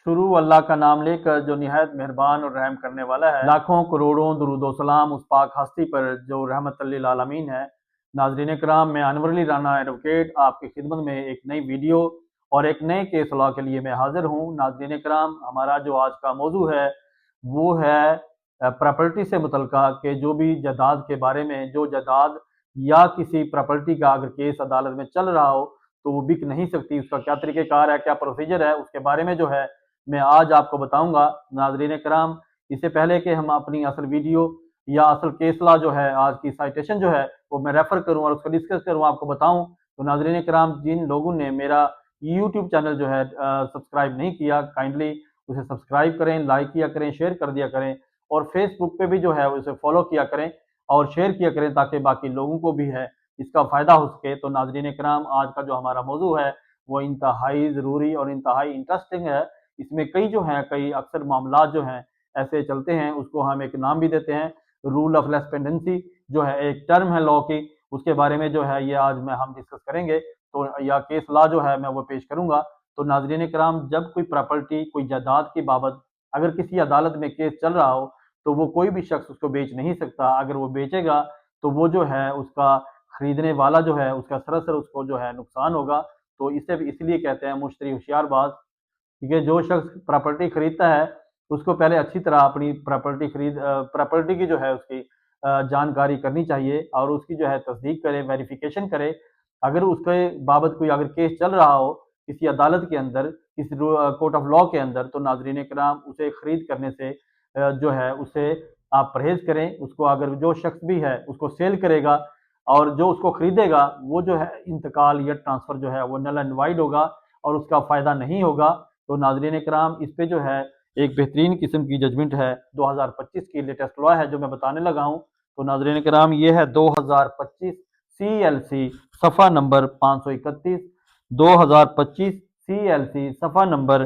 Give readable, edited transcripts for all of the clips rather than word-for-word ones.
शुरू अल्लाह का नाम लेकर जो निहायत मेहरबान और रहम करने वाला है। लाखों करोड़ों दुरूद व सलाम उस पाक हस्ती पर जो रहमत लिल आलमीन है। नाज़रीन कराम, मैं अनवर अली राना एडवोकेट आपकी खिदमत में एक नई वीडियो और एक नए केस लॉ के लिए मैं हाजिर हूँ। नाज़रीन कराम, हमारा जो आज का मौजू है वो है प्रॉपर्टी से मुतल्लिका के जो भी जायदाद के बारे में, जो जायदाद या किसी प्रॉपर्टी का अगर केस अदालत में चल रहा हो तो वो बिक नहीं सकती, उसका क्या तरीक़ेकार है, क्या प्रोसीजर है, उसके बारे में जो है मैं आज आपको बताऊंगा। नाज़रीन कराम, इससे पहले कि हम अपनी असल वीडियो या असल केस लॉ जो है, आज की साइटेशन जो है वो मैं रेफर करूं और उसको डिस्कस करूं, आपको बताऊं, तो नाज़रीन कराम, जिन लोगों ने मेरा यूट्यूब चैनल जो है सब्सक्राइब नहीं किया, काइंडली उसे सब्सक्राइब करें, लाइक किया करें, शेयर कर दिया करें और फेसबुक पे भी जो है उसे फॉलो किया करें और शेयर किया करें ताकि बाकी लोगों को भी है इसका फ़ायदा हो सके। तो नाज़रीन कराम, आज का जो हमारा मौजू है वो इंतहाई ज़रूरी और इंतहाई इंटरेस्टिंग है। इसमें कई जो हैं, कई अक्सर मामला जो हैं ऐसे चलते हैं, उसको हम एक नाम भी देते हैं, रूल ऑफ लेस पेंडेंसी जो है एक टर्म है लॉ की, उसके बारे में जो है ये आज में हम डिस्कस करेंगे। तो या केस लॉ जो है मैं वो पेश करूंगा। तो नाजरीन कराम, जब कोई प्रॉपर्टी, कोई जायदाद की बाबत अगर किसी अदालत में केस चल रहा हो तो वो कोई भी शख्स उसको बेच नहीं सकता। अगर वो बेचेगा तो वो जो है उसका खरीदने वाला जो है उसका सरासर उसको जो है नुकसान होगा। तो इसे इसलिए कहते हैं मुश्तरी होशियारबाज। ठीक है, जो शख्स प्रॉपर्टी खरीदता है उसको पहले अच्छी तरह अपनी प्रॉपर्टी की जो है उसकी जानकारी करनी चाहिए और उसकी जो है तस्दीक करे, वेरिफिकेशन करे। अगर उसके बाबत कोई अगर केस चल रहा हो किसी अदालत के अंदर, किसी कोर्ट ऑफ लॉ के अंदर, तो नाजरीन कराम, उसे खरीद करने से जो है उससे आप परहेज करें। उसको अगर जो शख्स भी है उसको सेल करेगा और जो उसको खरीदेगा वो जो है इंतकाल या ट्रांसफर जो है वो नल एंड वाइड होगा और उसका फायदा नहीं होगा। तो नाजरीन कराम, इस पे जो है एक बेहतरीन किस्म की जजमेंट है, 2025 की लेटेस्ट लॉ है जो मैं बताने लगा हूँ। तो नाजरीन कराम, ये है 2025 CLC सफ़ा नंबर 531, 2025 CLC सफ़ा नंबर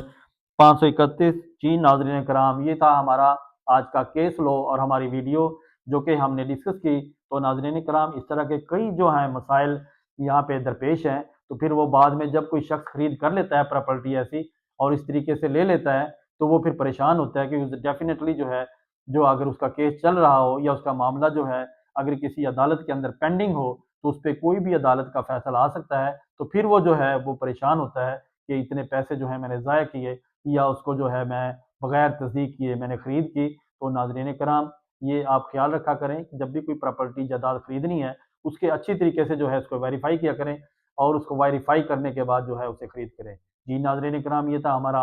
531। जी नाजरीन कराम, ये था हमारा आज का केस लॉ और हमारी वीडियो जो कि हमने डिस्कस की। तो नाजरीन कराम, इस तरह के कई जो हैं मसाइल यहाँ पे दरपेश हैं। तो फिर वो बाद में जब कोई शख्स खरीद कर लेता है प्रॉपर्टी ऐसी और इस तरीके से ले लेता है तो वो फिर परेशान होता है कि डेफिनेटली जो है, जो अगर उसका केस चल रहा हो या उसका मामला जो है अगर किसी अदालत के अंदर पेंडिंग हो तो उस पर कोई भी अदालत का फैसला आ सकता है। तो फिर वो जो है वो परेशान होता है कि इतने पैसे जो है मैंने ज़ाया किए या उसको जो है मैं बगैर तस्दीक किए मैंने खरीद की। तो नाजरीन कराम, ये आप ख्याल रखा करें कि जब भी कोई प्रॉपर्टी जायदाद खरीदनी है उसके अच्छी तरीके से जो है उसको वेरीफाई किया करें और उसको वेरीफाई करने के बाद जो है उसे खरीद करें। जी नाजरीन कराम, ये था हमारा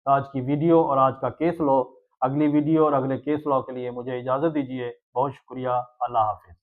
आज की वीडियो और आज का केस लॉ। अगली वीडियो और अगले केस लॉ के लिए मुझे इजाज़त दीजिए। बहुत शुक्रिया। अल्लाह हाफिज़।